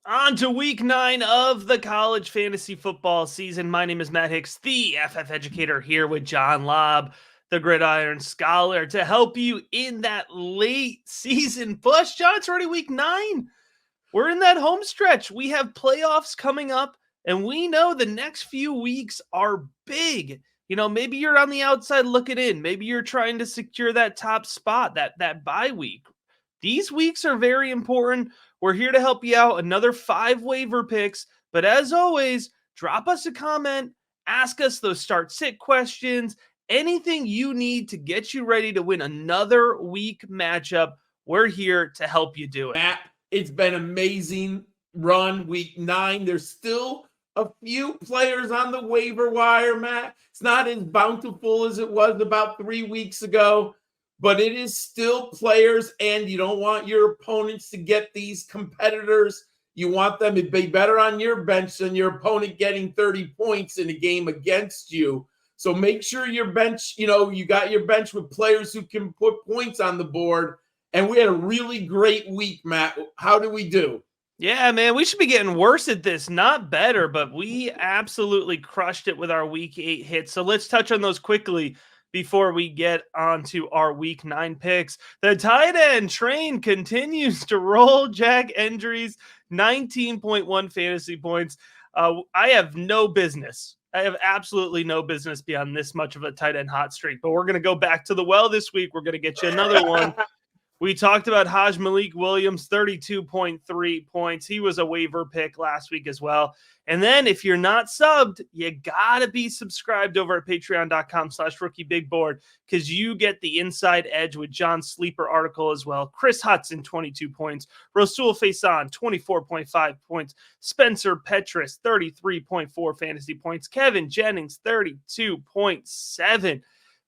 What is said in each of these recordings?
On to week 9 of the college fantasy football season. My name is Matt Hicks, the FF educator, here with John Lobb, the Gridiron Scholar, to help you in that late season push. John, it's already week 9. We're in that home stretch. We have playoffs coming up, and we know the next few weeks are big. You know, maybe you're on the outside looking in. Maybe you're trying to secure that top spot, that bye week. These weeks are very important. We're here to help you out. Another 5 waiver picks. But as always, drop us a comment, ask us those start sit questions, anything you need to get you ready to win another week matchup. We're here to help you do it. Matt, it's been amazing run week 9. There's still a few players on the waiver wire, Matt. It's not as bountiful as it was about 3 weeks ago, but it is still players, and you don't want your opponents to get these competitors. You want them to be better on your bench than your opponent getting 30 points in a game against you. So make sure your bench, you got your bench with players who can put points on the board. And we had a really great week, Matt. How did we do? Yeah, man, we should be getting worse at this, not better, but we absolutely crushed it with our week 8 hits. So let's touch on those quickly before we get on to our week 9 picks. The tight end train continues to roll. Jack Endries, 19.1 fantasy points. I have no business. I have absolutely no business beyond this much of a tight end hot streak, but we're going to go back to the well this week. We're going to get you another one. We talked about Haj Malik Williams, 32.3 points. He was a waiver pick last week as well. And then if you're not subbed, you got to be subscribed over at patreon.com/rookiebigboard because you get the inside edge with John's sleeper article as well. Chris Hudson, 22 points. Rasul Faison, 24.5 points. Spencer Petras, 33.4 fantasy points. Kevin Jennings, 32.7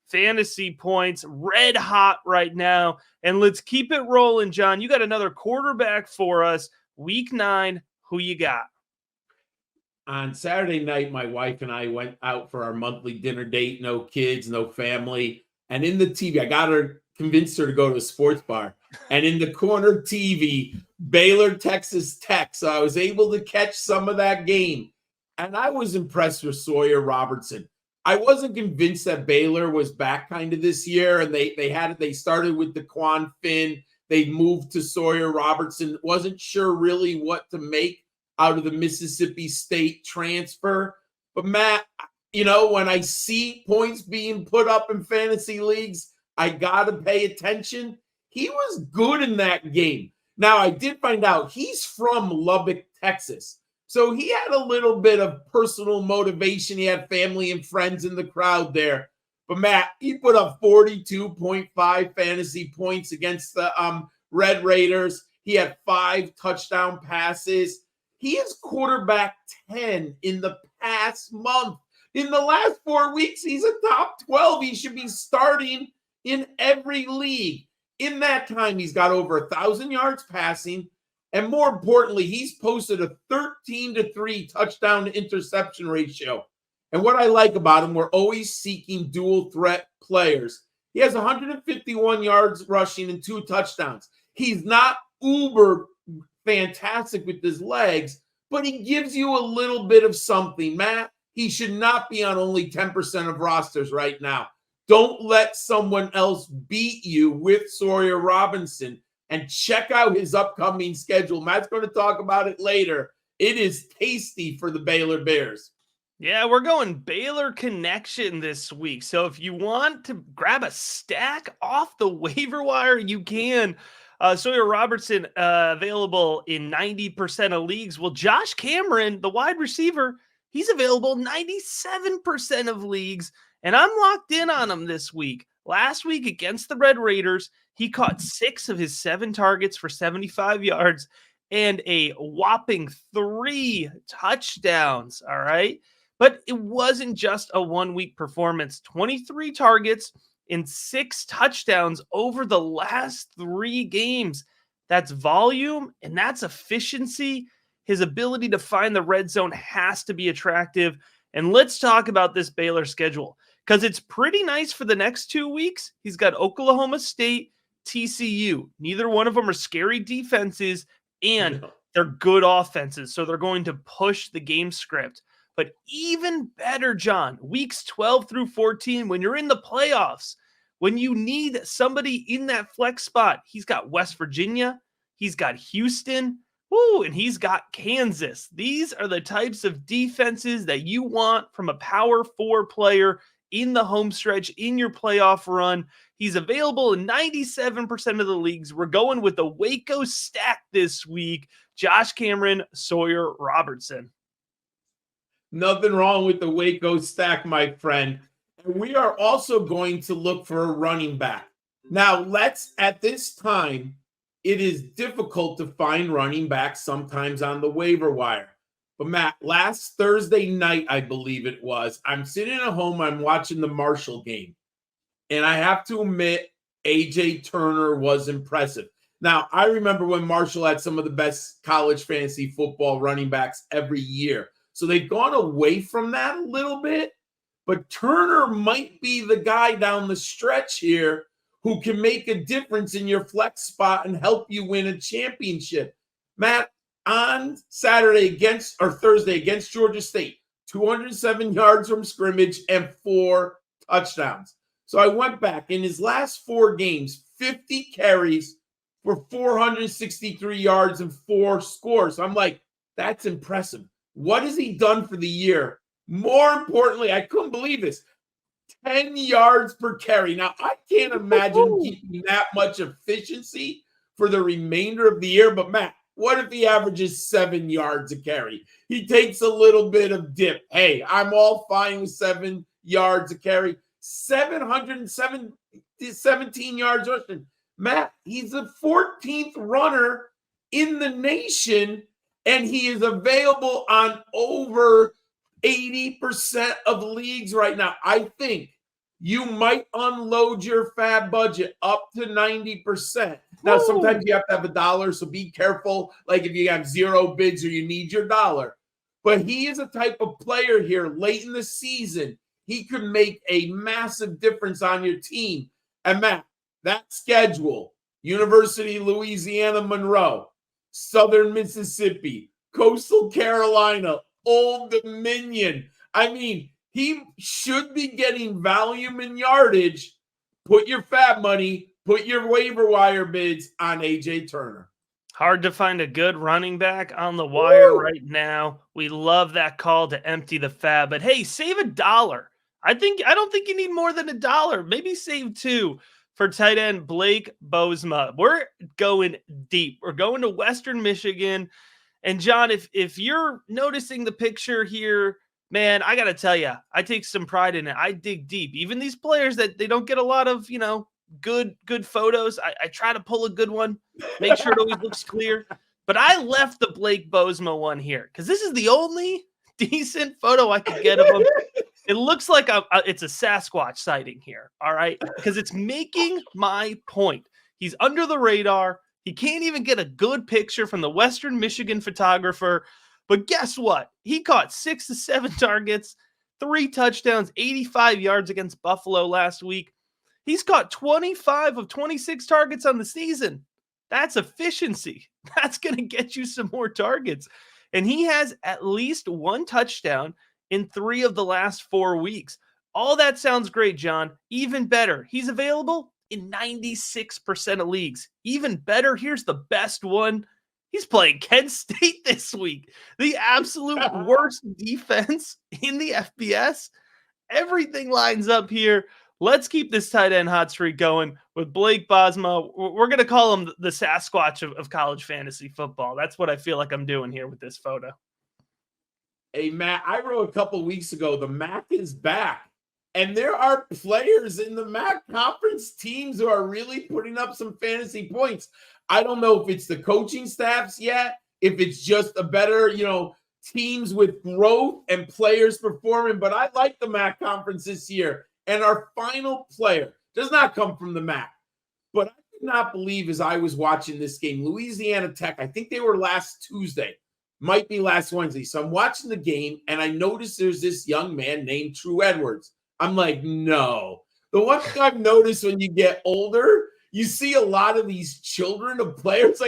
fantasy points, red hot right now. And let's keep it rolling, John. You got another quarterback for us. Week 9, who you got? On Saturday night, my wife and I went out for our monthly dinner date. No kids, no family. And in the TV, convinced her to go to a sports bar. And in the corner TV, Baylor, Texas Tech. So I was able to catch some of that game. And I was impressed with Sawyer Robertson. I wasn't convinced that Baylor was back kind of this year, and they started with DeQuan Finn. They moved to Sawyer Robertson. Wasn't sure really what to make out of the Mississippi State transfer. But Matt, when I see points being put up in fantasy leagues, I got to pay attention. He was good in that game. Now, I did find out he's from Lubbock, Texas. So he had a little bit of personal motivation. He had family and friends in the crowd there. But, Matt, he put up 42.5 fantasy points against the Red Raiders. He had 5 touchdown passes. He is quarterback 10 in the past month. In the last 4 weeks, he's a top 12. He should be starting in every league. In that time, he's got over 1,000 yards passing. And more importantly, he's posted a 13-3 touchdown to interception ratio. And what I like about him, we're always seeking dual threat players. He has 151 yards rushing and 2 touchdowns. He's not uber fantastic with his legs, but he gives you a little bit of something, Matt. He should not be on only 10% of rosters right now. Don't let someone else beat you with Sawyer Robinson. And check out his upcoming schedule. Matt's going to talk about it later. It is tasty for the Baylor Bears. Yeah, we're going Baylor Connection this week. So if you want to grab a stack off the waiver wire, you can. Sawyer Robertson available in 90% of leagues. Well, Josh Cameron, the wide receiver, he's available 97% of leagues. And I'm locked in on him this week. Last week against the Red Raiders, he caught 6 of his 7 targets for 75 yards and a whopping 3 touchdowns. All right. But it wasn't just a 1-week performance. 23 targets and 6 touchdowns over the last 3 games. That's volume and that's efficiency. His ability to find the red zone has to be attractive. And let's talk about this Baylor schedule because it's pretty nice for the next 2 weeks. He's got Oklahoma State, TCU. Neither one of them are scary defenses. And They're good offenses, so they're going to push the game script. But even better, John, weeks 12 through 14, when you're in the playoffs, when you need somebody in that flex spot, he's got West Virginia, he's got Houston, woo, and he's got Kansas. These are the types of defenses that you want from a power four player in the home stretch in your playoff run. He's available in 97% of the leagues. We're going with the Waco stack this week. Josh Cameron, Sawyer Robertson. Nothing wrong with the Waco stack, my friend. And we are also going to look for a running back. Now, at this time, it is difficult to find running backs sometimes on the waiver wire. But Matt, last Thursday night, I believe it was, I'm sitting at home, I'm watching the Marshall game. And I have to admit, A.J. Turner was impressive. Now, I remember when Marshall had some of the best college fantasy football running backs every year. So they've gone away from that a little bit. But Turner might be the guy down the stretch here who can make a difference in your flex spot and help you win a championship. Matt, on Thursday against Georgia State, 207 yards from scrimmage and 4 touchdowns. So I went back in his last 4 games, 50 carries for 463 yards and 4 scores. So I'm like, that's impressive. What has he done for the year? More importantly, I couldn't believe this. 10 yards per carry. Now, I can't imagine keeping that much efficiency for the remainder of the year. But, Matt, what if he averages 7 yards a carry? He takes a little bit of dip. Hey, I'm all fine with 7 yards a carry. 717 yards rushing. Matt, he's the 14th runner in the nation, and he is available on over 80% of leagues right now. I think you might unload your fab budget up to 90%. Now, sometimes you have to have $1, so be careful. Like if you have 0 bids or you need your $1. But he is a type of player here late in the season. He could make a massive difference on your team. And Matt, that schedule, University of Louisiana Monroe, Southern Mississippi, Coastal Carolina, Old Dominion. I mean, he should be getting volume and yardage. Put your fab money, put your waiver wire bids on A.J. Turner. Hard to find a good running back on the wire right now. We love that call to empty the fab. But hey, save $1. I don't think you need more than $1. Maybe save $2 for tight end Blake Bozma. We're going deep. We're going to Western Michigan. And John, if you're noticing the picture here, man, I got to tell you, I take some pride in it. I dig deep. Even these players that they don't get a lot of, good photos. I try to pull a good one, make sure it always looks clear. But I left the Blake Bozma one here because this is the only decent photo I could get of him. It looks like it's a Sasquatch sighting here, all right? Because it's making my point. He's under the radar. He can't even get a good picture from the Western Michigan photographer. But guess what? He caught 6 to 7 targets, 3 touchdowns, 85 yards against Buffalo last week. He's caught 25 of 26 targets on the season. That's efficiency. That's going to get you some more targets. And he has at least 1 touchdown in 3 of the last 4 weeks. All that sounds great, John. Even better, he's available in 96% of leagues. Even better, here's the best one. He's playing Kent State this week. The absolute worst defense in the FBS. Everything lines up here. Let's keep this tight end hot streak going with Blake Bozma. We're going to call him the Sasquatch of college fantasy football. That's what I feel like I'm doing here with this photo. Hey, Matt, I wrote a couple weeks ago, the MAC is back. And there are players in the MAC conference teams who are really putting up some fantasy points. I don't know if it's the coaching staffs yet, if it's just a better, teams with growth and players performing. But I like the MAC conference this year. And our final player does not come from the MAC. But I did not believe as I was watching this game, Louisiana Tech, I think they were last Tuesday, might be last Wednesday. So I'm watching the game, and I noticed there's this young man named True Edwards. I'm like, no. The one thing I've noticed when you get older, you see a lot of these children of players.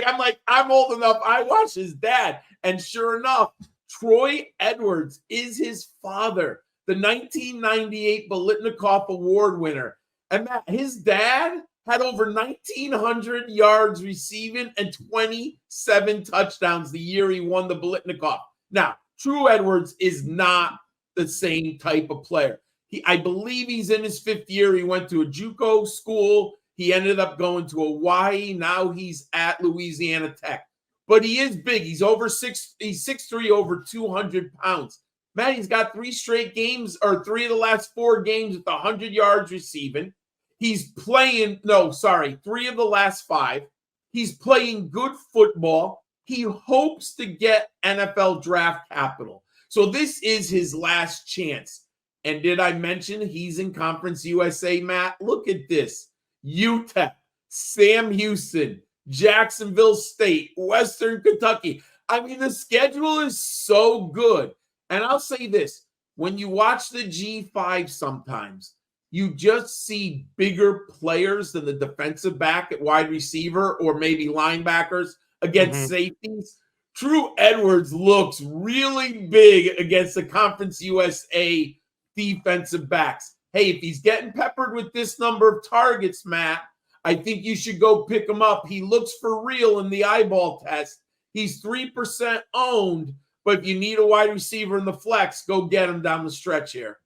I'm old enough. I watch his dad. And sure enough, Troy Edwards is his father, the 1998 Bolitnikoff Award winner. And Matt, his dad had over 1,900 yards receiving and 27 touchdowns the year he won the Bolitnikoff. Now, True Edwards is not the same type of player. I believe he's in his 5th year. He went to a JUCO school. He ended up going to Hawaii. Now he's at Louisiana Tech. But he is big. He's 6'3", over 200 pounds. Man, he's got 3 straight games, or 3 of the last 4 games with 100 yards receiving. He's playing, 3 of the last 5. He's playing good football. He hopes to get NFL draft capital. So this is his last chance. And did I mention he's in Conference USA, Matt? Look at this. UTEP, Sam Houston, Jacksonville State, Western Kentucky. I mean, the schedule is so good. And I'll say this. When you watch the G5 sometimes, you just see bigger players than the defensive back at wide receiver or maybe linebackers against safeties. True Edwards looks really big against the Conference USA defensive backs. Hey, if he's getting peppered with this number of targets, Matt, I think you should go pick him up. He looks for real in the eyeball test. He's 3% owned, but if you need a wide receiver in the flex, go get him down the stretch here.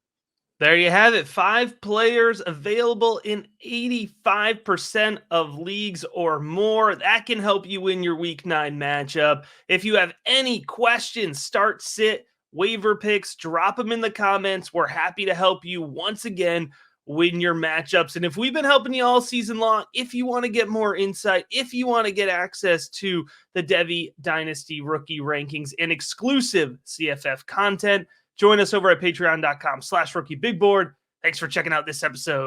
There you have it. 5 players available in 85% of leagues or more. That can help you win your week 9 matchup. If you have any questions, start, sit, waiver picks, drop them in the comments. We're happy to help you once again win your matchups. And if we've been helping you all season long, if you want to get more insight, if you want to get access to the Devy Dynasty rookie rankings and exclusive CFF content, join us over at patreon.com/rookiebigboard. Thanks for checking out this episode.